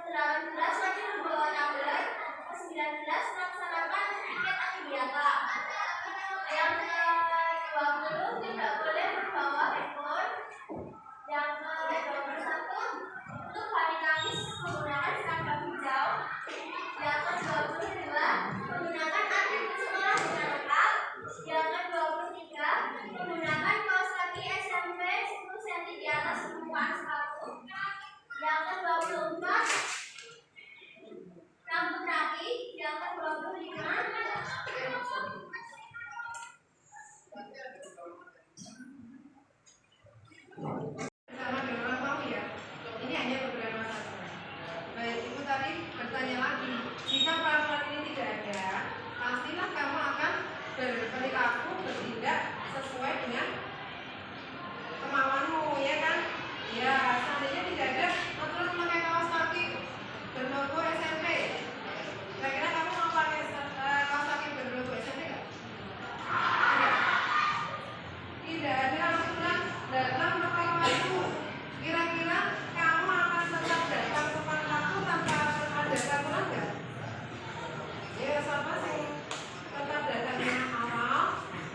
ke-18 lagi membawa 16, ke-19 melaksanakan tiket akidiata. Yang ke-20 tidak boleh membawa handphone. Yang ke-21 untuk hari Kamis menggunakan seragam hijau. Yang ke-22 menggunakan atribut sekolah dengan lengkap. Yang ke-23 menggunakan kaos kaki SMP 10 cm di atas permukaan sepatu. Yang ke-24 rambut rapi. Yang ke-25 Bersama dengan orang tua ya. Ini hanya beberapa saja. Baik, ibu tadi bertanya lagi, jika peraturan ini tidak ada, pastilah kamu akan berperilaku bertindak sesuai dengan kemauanmu, ya kan? Ya, seandainya tidak ada aturan memakai kaos kaki berlogo SMP, kira-kira kamu mau pakai kaos kaki berlogo SMP nggak? Tidak ada aturan datang tepat waktu. Kira-kira kamu akan tetap datang tepat waktu tanpa ada aturan nggak? Ya, sama sih. Tetap datangnya awal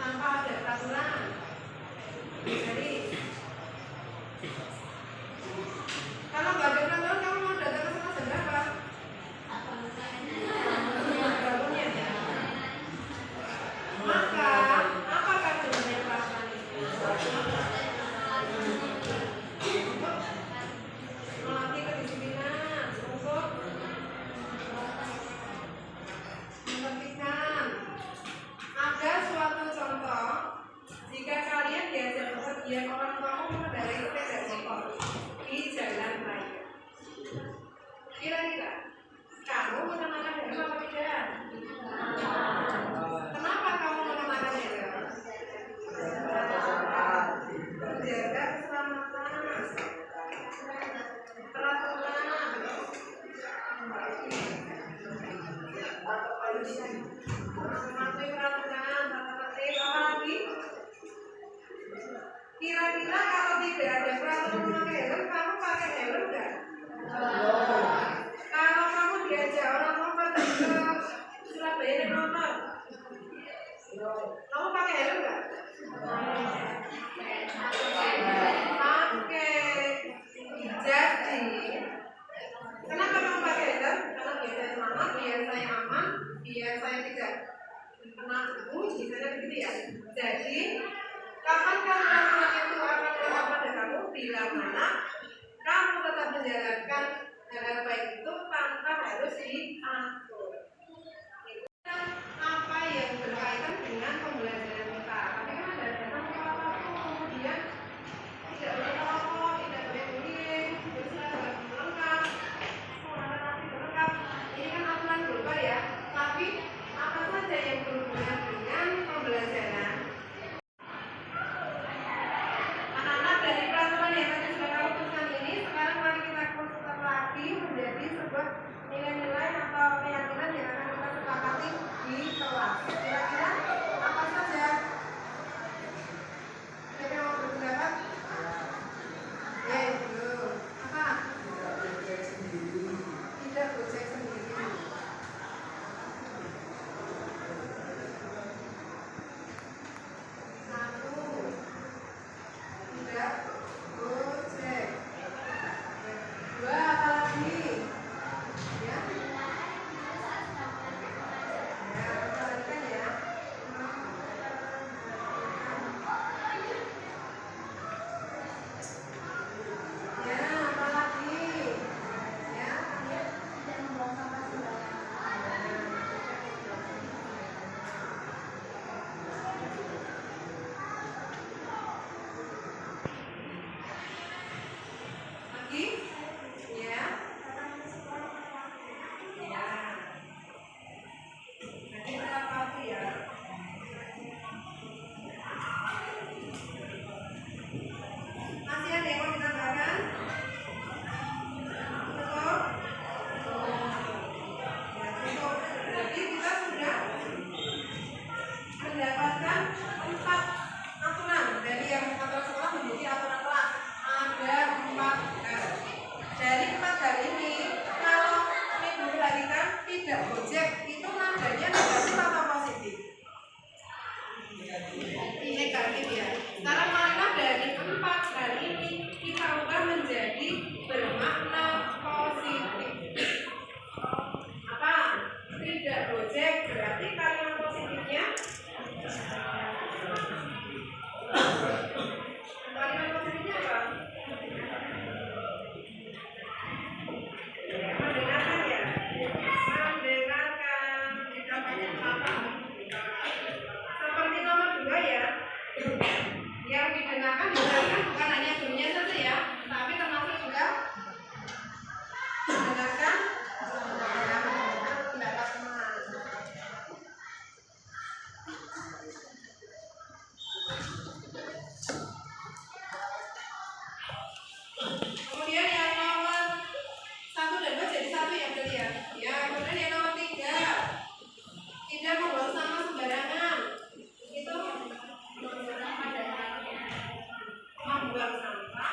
tanpa ada aturan. Jadi, kalau nggak ada peraturan, kamu mau datang ke sana jam berapa? Bangunnya ya. Maka, apakah sebenarnya peraturan itu? Untuk melatih kedisiplinan, untuk menertibkan. Ada suatu contoh, jika kalian diajak bepergian orang tuamu mengendarai sepeda motor di jalan raya, kira-kira kamu mengenakan helm apa tidak? Kenapa kamu mengenakan helm? Menjaga keselamatan, peraturan, mematuhi peraturan, tata tertib, apa lagi? Kira-kira kalau tidak ada peraturan memakai helm, kamu pakai helm nggak? Kalau kamu diajak orang tua pergi ke Surabaya naik motor, kamu pakai helm nggak? Pakai. Jadi, kenapa kamu pakai helm? Karena biar saya selamat, biar saya aman, biar saya tidak kena bunyi, misalnya begitu ya. Jadi, kapan peraturan itu akan berlaku pada kamu? Bila mana kamu tetap menjalankan hal baik itu tanpa harus diatur. Itu kan apa yang berkaitan dengan pembelajaran kita. Tapi kan ada datang ke waktu kemudian tidak boleh merokok, tidak boleh bullying, berseragam lengkap, menggunakan atribut lengkap. Ini kan aturan global ya. Tapi apa saja yang berhubungan dengan pembelajaran? Anak-anak, dari peraturan yang tadi sudah kamu tuliskan ini, sekarang mari kita konsultasi lagi menjadi sebuah nilai-nilai atau keyakinan yang akan kita sepakati di kelas. Kira-kira apa saja? Siapa yang mau berpendapat? Ya, itu. Apa? Tidak gojek sendiri. Satu, tidak gojek. Dua, apa lagi? Ya. satu ya berarti ya. Ya, kemudian yang nomor 3. Tidak membuang sampah sembarangan. Itu membuang sampah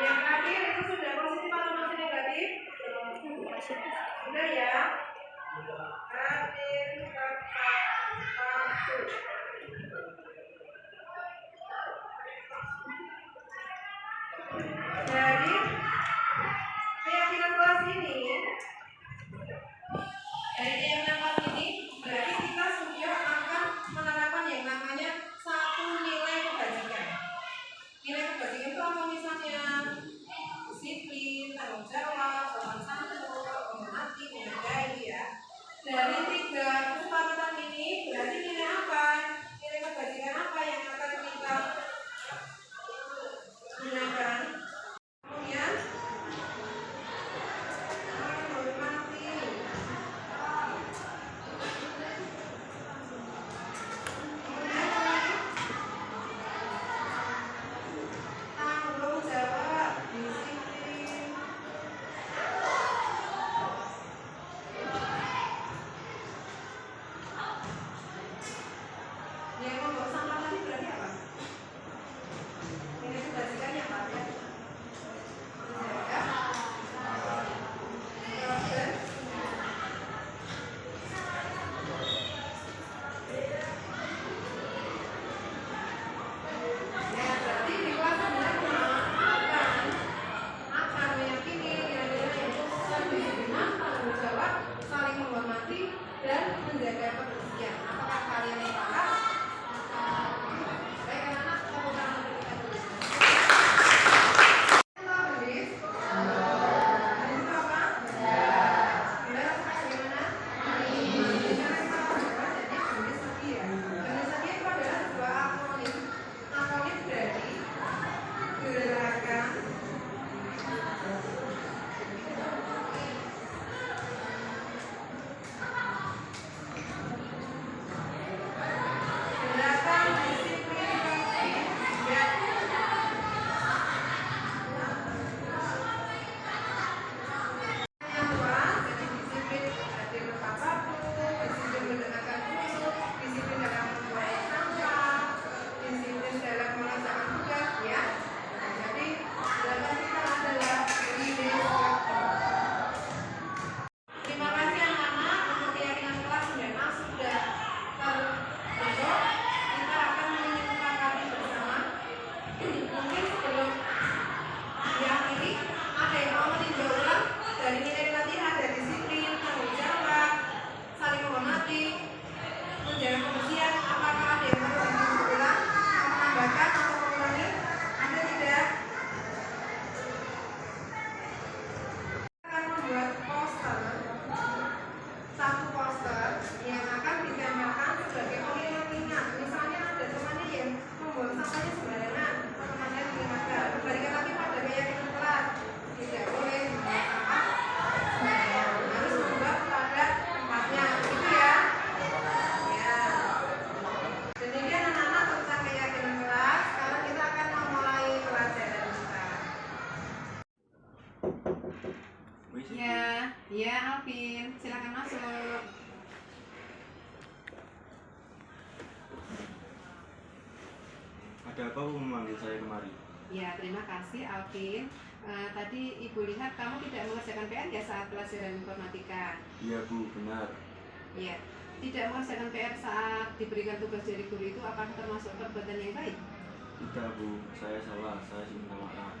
yang terakhir itu sudah positif atau masih negatif? Sudah ya. Hadir tepat waktu. Jadi keyakinan kelas ini berarti kita sudah akan menerapkan yang namanya satu nilai kebajikan. Nilai kebajikan itu apa misalnya? Disiplin, tanggung jawab, sopan santun, menghormati, menghargai ya. Dari 3 kesepakatan ini berarti nilai apa? Nilai kebajikan apa yang akan kita gunakan? Kemudian menghormati. Tanggung jawab, disiplin. Yang membuang sampah tadi berarti apa? Nilai kebajikannya apa ya? Menjaga kebersihan. Ya, berarti di kelas 9 akan meyakini nilai-nilai yang kedisiplinan, tanggung jawab, saling menghormati, dan menjaga kebersihan. Apakah kalian sepakat? Baik anak-anak, tepuk tangan untuk kita dulu. Halo, Gendis. Gendis itu apa? Anda rasa bagaimana? Bicara sama adalah jadi gendis lagi ya. Gendis lagi itu adalah sebuah akronim. Akronim dari gerakan disiplin ya. Yang luas, jadi disiplin hadir tepat waktu, disiplin mendengarkan guru, disiplin dalam membuang sampah, disiplin dalam melaksanakan tugas ya. Jadi jawaban kita adalah leading factor. Terima kasih anak-anak untuk keyakinan kelas 9A sudah terbentuk. Kita akan menyepakati bersama. Mungkin sebelum diakhiri ada yang mau meninjau ulang dari nilai latihan, dari disiplin, tanggung jawab, saling menghormati, menjaga kebersihan. Apakah ada yang perlu ditinjau ulang, menambahkan atau mengurangi? Ada tidak? Akan membuat poster, satu poster yang akan ditembakkan sebagai pengingat. Misalnya ada temannya yang membuang sampahnya sembarangan, temannya diingatkan. Kembalikan lagi pada keyakinan kelas, tidak boleh membuang sampah sembarangan, harus membuang pada tempatnya, begitu ya. Ya. Demikian anak-anak tentang keyakinan kelas. Sekarang kita akan memulai pelajaran kita. Ya, Alvin, silakan masuk. Ada apa Bu memanggil saya kemari? Ya, terima kasih Alvin. Tadi Ibu lihat kamu tidak mengerjakan PR ya saat pelajaran informatika. Iya Bu, benar. Ya, tidak mengerjakan PR saat diberikan tugas dari guru itu apakah termasuk perbuatan yang baik? Tidak Bu, saya salah, saya minta maaf.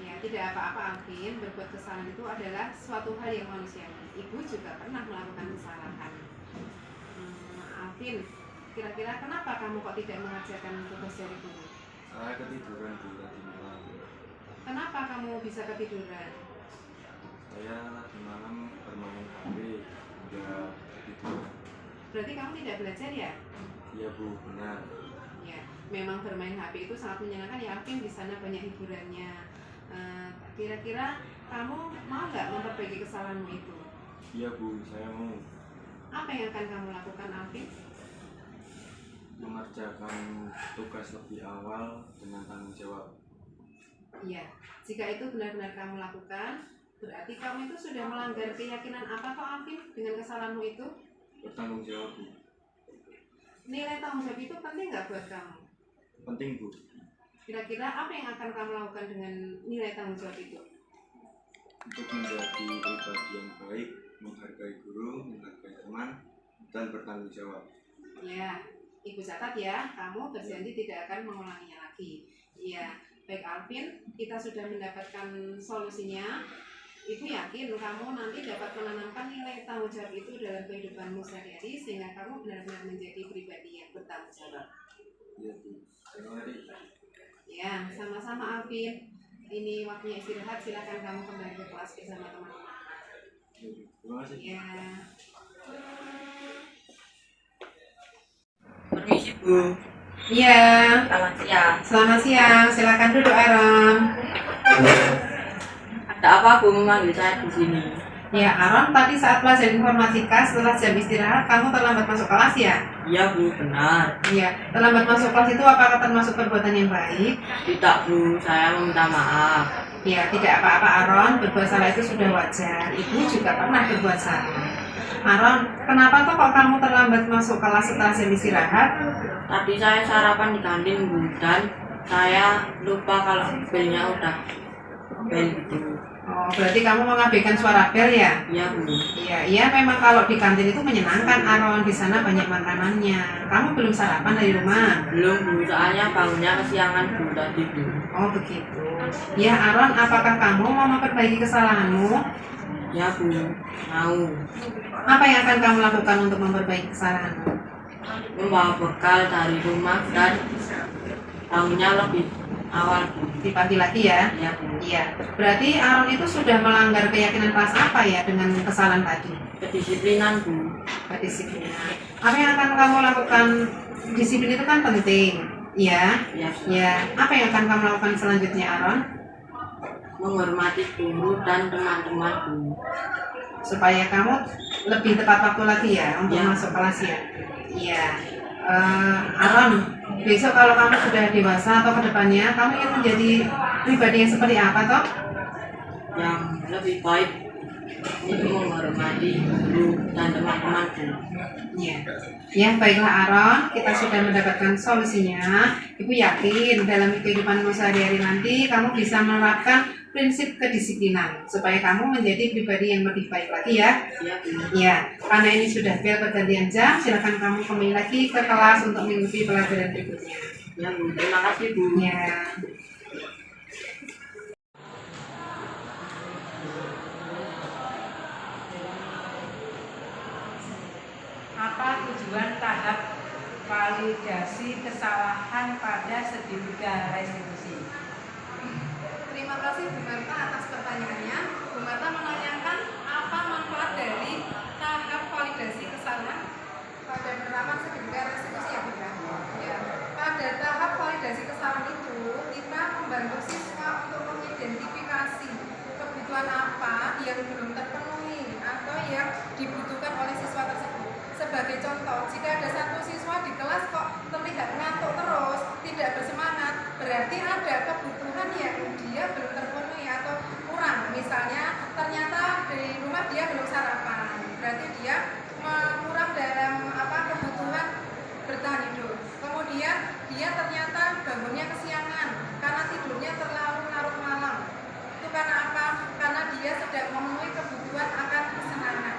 Ya, tidak apa-apa Alvin, berbuat kesalahan itu adalah suatu hal yang manusiawi. Ibu juga pernah melakukan kesalahan. Alvin, kira-kira kenapa kamu kok tidak mengerjakan tugas dari guru? Saya ketiduran Bu tadi malam. Kenapa kamu bisa ketiduran? Saya tadi malam bermain HP, udah ketiduran. Berarti kamu tidak belajar ya? Iya Bu, benar. Ya, memang bermain HP itu sangat menyenangkan ya Alvin, di sana banyak hiburannya. Kira-kira kamu mau nggak memperbaiki kesalahanmu itu? Iya Bu, saya mau. Apa yang akan kamu lakukan Alvin? mengerjakan tugas lebih awal dengan tanggung jawab. Iya, jika itu benar-benar kamu lakukan, berarti kamu itu sudah melanggar keyakinan apa kok Alvin dengan kesalahanmu itu? Bertanggung jawab, Bu. Nilai tanggung jawab itu penting nggak buat kamu? Penting, Bu. Kira-kira apa yang akan kamu lakukan dengan nilai tanggung jawab itu? Untuk menjadi pribadi yang baik, menghargai guru, menghargai teman, dan bertanggung jawab. Ya, Ibu catat ya, kamu berjanji tidak akan mengulanginya lagi. Iya, baik Alvin, kita sudah mendapatkan solusinya. Ibu yakin kamu nanti dapat menanamkan nilai tanggung jawab itu dalam kehidupanmu sehari-hari sehingga kamu benar-benar menjadi pribadi yang bertanggung jawab. Iya, Bu. Terima kasih. Ya, sama-sama Alvin. Ini waktunya istirahat, silakan kamu kembali ke kelas bersama teman-teman. Terima kasih. Ya. Permisi Bu. Iya. Selamat siang. Selamat siang. Silakan duduk Aaron. Ada apa Bu memanggil saya di sini? Ya, Aaron, tadi saat pelajaran informatika setelah jam istirahat kamu terlambat masuk kelas ya? Iya Bu, benar. Iya. Terlambat masuk kelas itu apakah termasuk perbuatan yang baik? Tidak Bu, saya meminta maaf. Ya, tidak apa-apa Aaron. Berbuat salah itu sudah wajar. Ibu juga pernah berbuat salah. Aaron, kenapa kok kamu terlambat masuk kelas setelah jam istirahat? Tadi saya sarapan di kantin Bu, dan saya lupa kalau belnya udah bel gitu. Oh, berarti kamu mengabaikan suara bel ya? Iya Bu. Iya, memang kalau di kantin itu menyenangkan Aaron, di sana banyak makanannya. Kamu belum sarapan dari rumah? Belum Bu, soalnya bangunnya kesiangan Bu tadi Bu. Oh, begitu. Ya, Aaron, apakah kamu mau memperbaiki kesalahanmu? Ya Bu, mau. Apa yang akan kamu lakukan untuk memperbaiki kesalahanmu? Membawa bekal dari rumah dan bangunnya lebih awal Bu. Di pagi lagi ya? Ya Bu. Iya. Berarti Aaron itu sudah melanggar keyakinan kelas apa ya dengan kesalahan tadi? Kedisiplinan Bu. Kedisiplinan. Apa yang akan kamu lakukan? Disiplin itu kan penting. Ya. Ya Bu. Ya. Apa yang akan kamu lakukan selanjutnya, Aaron? Menghormati guru dan teman-teman Bu. Supaya kamu lebih tepat waktu lagi ya untuk Ya. masuk kelas ya. Iya. Aaron, besok kalau kamu sudah dewasa atau kedepannya, kamu ingin menjadi pribadi yang seperti apa toh? Yang lebih baik untuk menghormati guru dan teman-teman Bu. Iya. Ya, baiklah Aaron, kita sudah mendapatkan solusinya. Ibu yakin dalam kehidupanmu sehari-hari nanti kamu bisa menerapkan prinsip kedisiplinan supaya kamu menjadi pribadi yang lebih baik lagi ya. Ya Bu. Ya, karena ini sudah bel pergantian jam, silakan kamu kembali lagi ke kelas untuk mengikuti pelajaran berikutnya. Ya Bu, terima kasih Bu. Ya. Apa tujuan tahap validasi kesalahan pada segitiga restitusi? Terima kasih Bu Marta atas pertanyaannya. Bu Marta menanyakan apa manfaat dari tahap validasi kesalahan pada penerapan segitiga restitusi ya Bu ya. Ya. Pada tahap validasi kesalahan itu kita membantu siswa untuk mengidentifikasi kebutuhan apa yang belum terpenuhi atau yang dibutuhkan oleh siswa tersebut. Sebagai contoh, jika ada satu siswa di kelas kok terlihat ngantuk terus, tidak bersemangat, berarti ada kebutuhan yang dia belum terpenuhi atau kurang. Misalnya, ternyata di rumah dia belum sarapan, berarti dia kurang dalam kebutuhan bertahan hidup. Kemudian dia ternyata bangunnya kesiangan karena tidurnya terlalu larut malam. Itu karena apa? Karena dia sedang memenuhi kebutuhan akan kesenangan.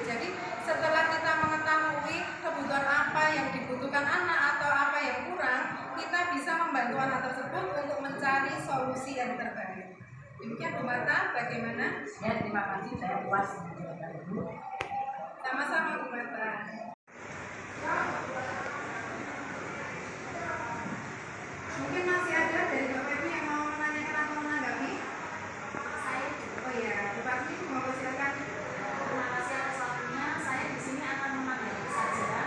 Jadi setelah kita mengetahui kebutuhan apa yang dibutuhkan anak atau apa yang kurang, kita bisa membantu anak tersebut untuk mencari solusi yang terbaik. Demikian Bu Marta, bagaimana? Ya, terima kasih, saya puas menjawab Ibu. Sama-sama Bu Marta. Mungkin masih ada dari Bapak Ibu yang mau menanyakan atau menanggapi? Oh ya, Bu Fatmi, mau silakan. Terima kasih atas waktunya. Saya di sini akan menanggapi saja.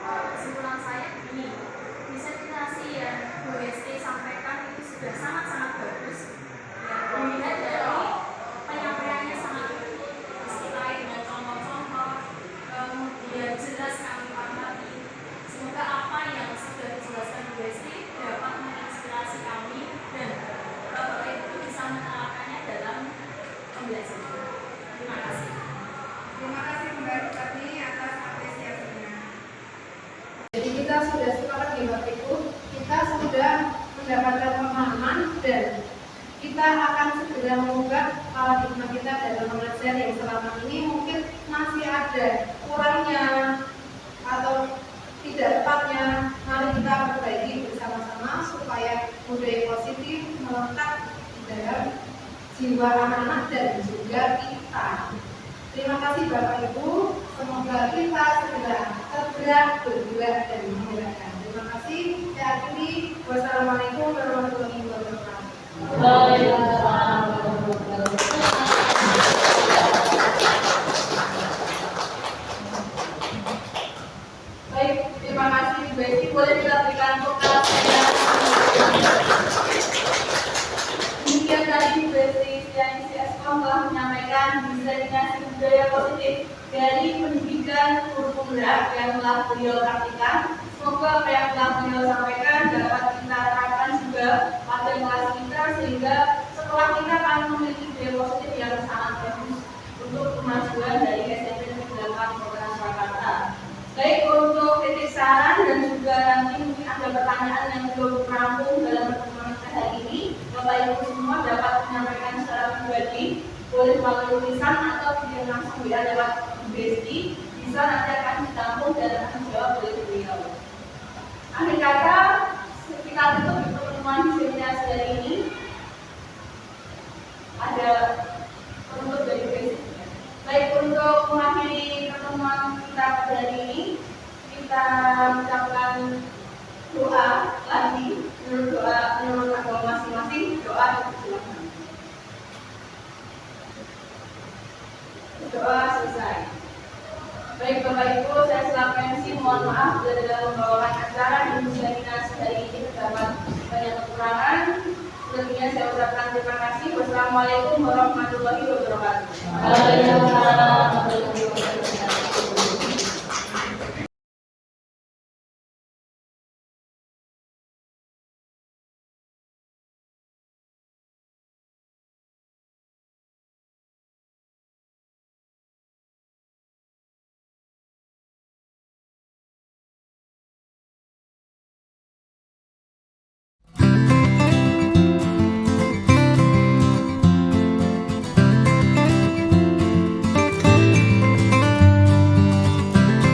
Kesimpulan saya begini, disertasi yang Bu Hesti sampaikan itu sudah sangat-sangat bagus. Ya, dilihat dari penyampaiannya sangat istilah dengan contoh-contoh, kemudian jelas kita sudah mendapatkan pemahaman dan kita akan segera mengubah paradigma kita dalam mengajar yang selama ini mungkin masih ada kurangnya atau tidak tepatnya. Mari kita perbaiki bersama-sama supaya budaya positif melekat di dalam jiwa anak-anak dan juga kita. Terima kasih Bapak Ibu, semoga kita segera bergerak dan menggerakkan. Terima kasih. Saya akhiri. Wassalamualaikum warahmatullahi wabarakatuh. Baik, terima kasih Bu Besti. Boleh kita berikan tepuk tangan. Demikian tadi Bu Besti yang CSKOM telah menyampaikan diseminasi budaya positif dari pendidikan kurikuler yang telah beliau praktikkan. Semoga apa yang telah beliau sampaikan dapat kita terapkan juga pada kelas kita sehingga sekolah kita akan memiliki budaya positif yang sangat bagus untuk kemajuan dari SMP Negeri 8 Kota Surakarta. Baik, untuk titik saran dan juga nanti mungkin ada pertanyaan yang belum rampung dalam pertemuan kita hari ini, Bapak Ibu semua dapat menyampaikan secara pribadi, boleh melalui tulisan atau video langsung lewat Besti, bisa nanti akan ditampung dan akan dijawab oleh beliau. Akhir kata, kita tutup pertemuan diseminasi hari ini. Ada penutup dari Besti. Baik, untuk mengakhiri pertemuan kita pada hari ini, kita ucapkan doa lagi menurut agama masing-masing. Doa silakan. Doa selesai. Baik Bapak Ibu, saya selaku MC mohon maaf bila dalam membawakan acara di diseminasi hari ini terdapat banyak kekurangan. Selebihnya saya ucapkan terima kasih. Wassalamualaikum warahmatullahi wabarakatuh. Waalaikumsalam warahmatullahi wabarakatuh.